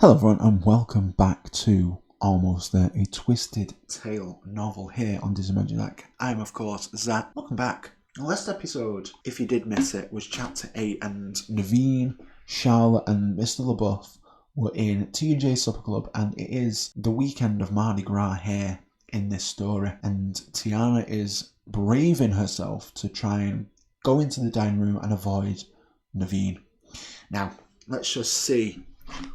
Hello everyone and welcome back to Almost There, a twisted tale novel here on Disney Magic. I'm of course Zach. Welcome back. The last episode, if you did miss it, was chapter 8 and Naveen, Charlotte and Mr. LaBeouf were in T&J Supper Club, and it is the weekend of Mardi Gras here in this story, and Tiana is braving herself to try and go into the dining room and avoid Naveen. Now, let's just see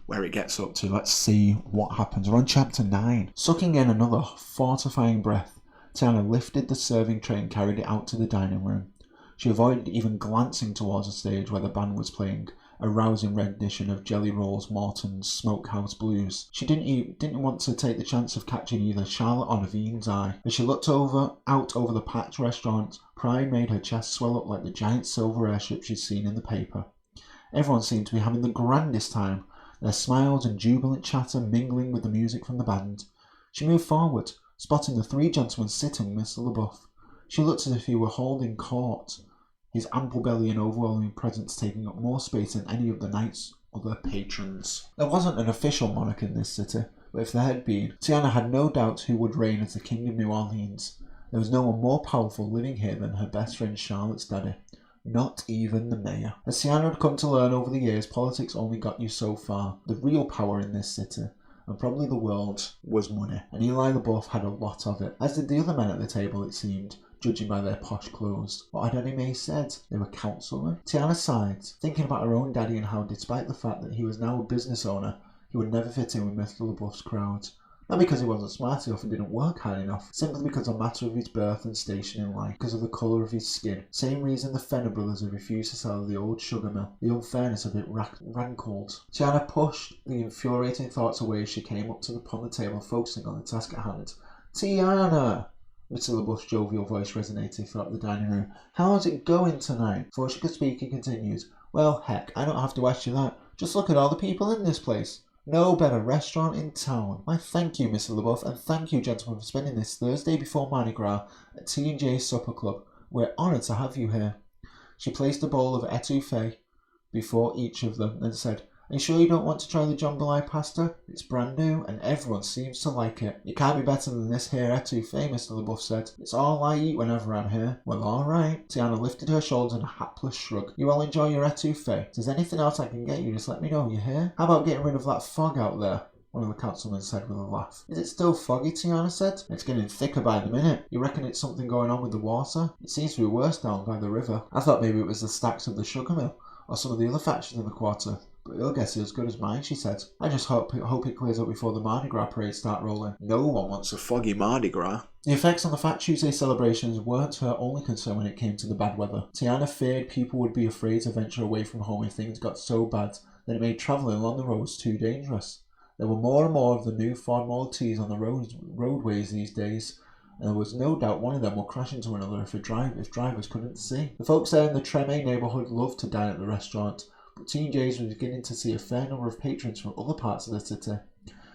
where it gets up to. Let's see what happens. We're on chapter 9. Sucking in another fortifying breath, Tiana lifted the serving tray and carried it out to the dining room. She avoided even glancing towards the stage where the band was playing a rousing rendition of Jelly Roll's Morton's Smokehouse Blues. She didn't want to take the chance of catching either Charlotte or Naveen's eye. As she looked out over the packed restaurant, pride made her chest swell up like the giant silver airship she'd seen in the paper. Everyone seemed to be having the grandest time, their smiles and jubilant chatter mingling with the music from the band. She moved forward, spotting the three gentlemen sitting with Mr. LaBeouf. She looked as if he were holding court, his ample belly and overwhelming presence taking up more space than any of the night's other patrons. There wasn't an official monarch in this city, but if there had been, Tiana had no doubt who would reign as the King of New Orleans. There was no one more powerful living here than her best friend Charlotte's daddy. Not even the mayor. As Tiana had come to learn over the years, politics only got you so far. The real power in this city, and probably the world, was money, and Eli LaBeouf had a lot of it, as did the other men at the table, it seemed, judging by their posh clothes. What had Annie Mae said? They were councilmen? Tiana sighed, thinking about her own daddy and how, despite the fact that he was now a business owner, he would never fit in with Mr. LaBeouf's crowd. Not because he wasn't smart enough and didn't work hard enough, simply because of the matter of his birth and station in life, because of the colour of his skin. Same reason the Fenner brothers had refused to sell the old sugar mill. The unfairness of it rankled. Tiana pushed the infuriating thoughts away as she came up upon the table, focusing on the task at hand. Tiana! Mr. LaBeouf's jovial voice resonated throughout the dining room. How's it going tonight? Before she could speak, he continued. Well, heck, I don't have to ask you that. Just look at all the people in this place. No better restaurant in town. Why, thank you, Mr. LaBeouf, and thank you, gentlemen, for spending this Thursday before Mardi Gras at T&J Supper Club. We're honoured to have you here. She placed a bowl of etouffee before each of them and said, Are you sure you don't want to try the jambalaya pasta? It's brand new and everyone seems to like it. It can't be better than this here etouffee, Mr. LaBeouf said. It's all I eat whenever I'm here. Well, alright. Tiana lifted her shoulders in a hapless shrug. You all enjoy your etouffee. If there's anything else I can get you, just let me know, you hear? How about getting rid of that fog out there? One of the councilmen said with a laugh. Is it still foggy? Tiana said. It's getting thicker by the minute. You reckon it's something going on with the water? It seems to be worse down by the river. I thought maybe it was the stacks of the sugar mill, or some of the other factories in the quarter. But your guess is as good as mine, she said. I just hope it clears up before the Mardi Gras parades start rolling. No one wants a foggy Mardi Gras. The effects on the Fat Tuesday celebrations weren't her only concern when it came to the bad weather. Tiana feared people would be afraid to venture away from home if things got so bad that it made travelling along the roads too dangerous. There were more and more of the new Ford Model Ts on the roadways these days, and there was no doubt one of them would crash into another if drivers couldn't see. The folks there in the Treme neighbourhood loved to dine at the restaurant, but T&J's was beginning to see a fair number of patrons from other parts of the city.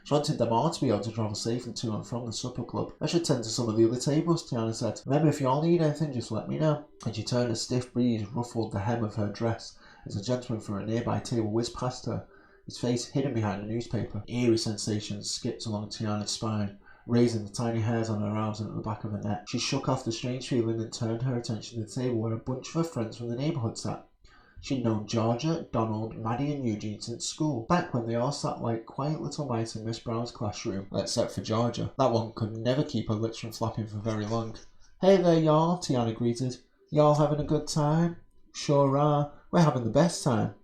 She wanted them all to be able to travel safely to and from the supper club. I should tend to some of the other tables, Tiana said. Remember, if you all need anything, just let me know. And she turned. A stiff breeze ruffled the hem of her dress as a gentleman from a nearby table whizzed past her, his face hidden behind a newspaper. Eerie sensations skipped along Tiana's spine, raising the tiny hairs on her arms and at the back of her neck. She shook off the strange feeling and turned her attention to the table where a bunch of her friends from the neighbourhood sat. She'd known Georgia, Donald, Maddie and Eugene since school, back when they all sat like quiet little mice in Miss Brown's classroom, except for Georgia. That one could never keep her lips from flapping for very long. Hey there, y'all, Tiana greeted. Y'all having a good time? Sure are. We're having the best time.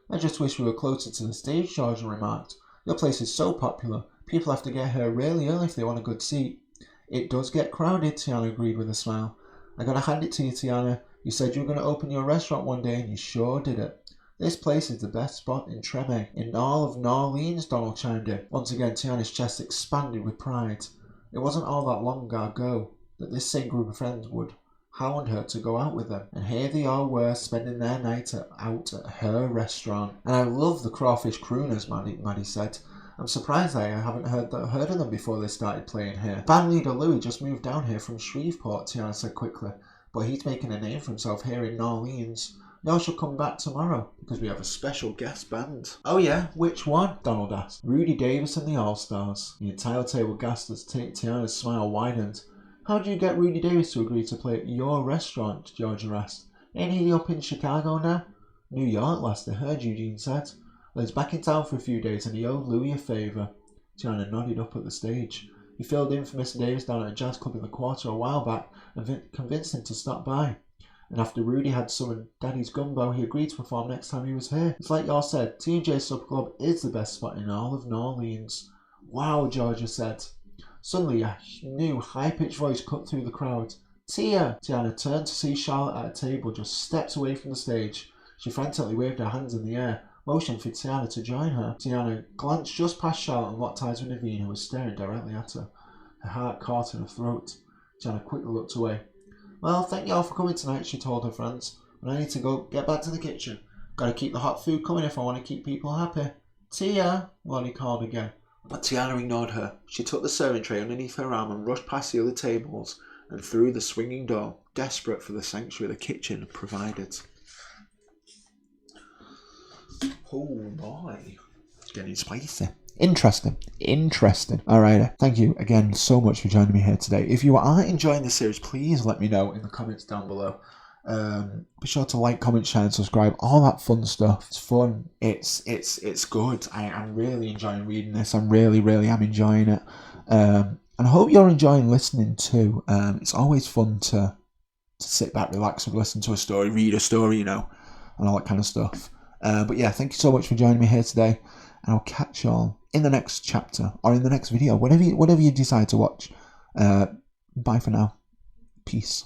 I just wish we were closer to the stage, Georgia remarked. Your place is so popular. People have to get here really early if they want a good seat. It does get crowded, Tiana agreed with a smile. I gotta hand it to you, Tiana. You said you were going to open your restaurant one day and you sure did it. This place is the best spot in Treme. In all of New Orleans, Donald chimed in. Once again, Tiana's chest expanded with pride. It wasn't all that long ago that this same group of friends would hound her to go out with them. And here they all were, spending their night out at her restaurant. And I love the crawfish crooners, Maddie said. I'm surprised I haven't heard of them before they started playing here. Band leader Louis just moved down here from Shreveport, Tiana said quickly. But he's making a name for himself here in New Orleans. Y'all should come back tomorrow because we have a special guest band. Oh yeah, which one? Donald asked. Rudy Davis and the All-Stars. The entire table gasped as Tiana's smile widened. How did you get Rudy Davis to agree to play at your restaurant? Georgia asked. Ain't he up in Chicago now? New York, last I heard, Eugene said. Well, he's back in town for a few days and he owed Louis a favour. Tiana nodded up at the stage. He filled in for Mr. Davis down at a jazz club in the Quarter a while back and convinced him to stop by. And after Rudy had summoned Daddy's Gumbo, he agreed to perform next time he was here. It's like y'all said, T&J Supper Club is the best spot in all of New Orleans. Wow, Georgia said. Suddenly, a new, high-pitched voice cut through the crowd. Tia! Tiana turned to see Charlotte at a table just steps away from the stage. She frantically waved her hands in the air, motioning for Tiana to join her. Tiana glanced just past Charlotte and locked eyes with Naveen, who was staring directly at her. Her heart caught in her throat. Tiana quickly looked away. Well, thank you all for coming tonight, she told her friends. But I need to go get back to the kitchen. Gotta keep the hot food coming if I want to keep people happy. Tia! Lonnie called again. But Tiana ignored her. She took the serving tray underneath her arm and rushed past the other tables and through the swinging door, desperate for the sanctuary the kitchen provided. Oh boy. It's getting spicy. Interesting. Alright, thank you again so much for joining me here today. If you are enjoying this series, please let me know in the comments down below. Be sure to like, comment, share and subscribe. All that fun stuff. It's fun. It's good. I'm really enjoying reading this. I really am enjoying it. And I hope you're enjoying listening too. It's always fun to sit back, relax and listen to a story, read a story, and all that kind of stuff. But yeah, thank you so much for joining me here today. And I'll catch y'all in the next chapter or in the next video, whatever you decide to watch. Bye for now. Peace.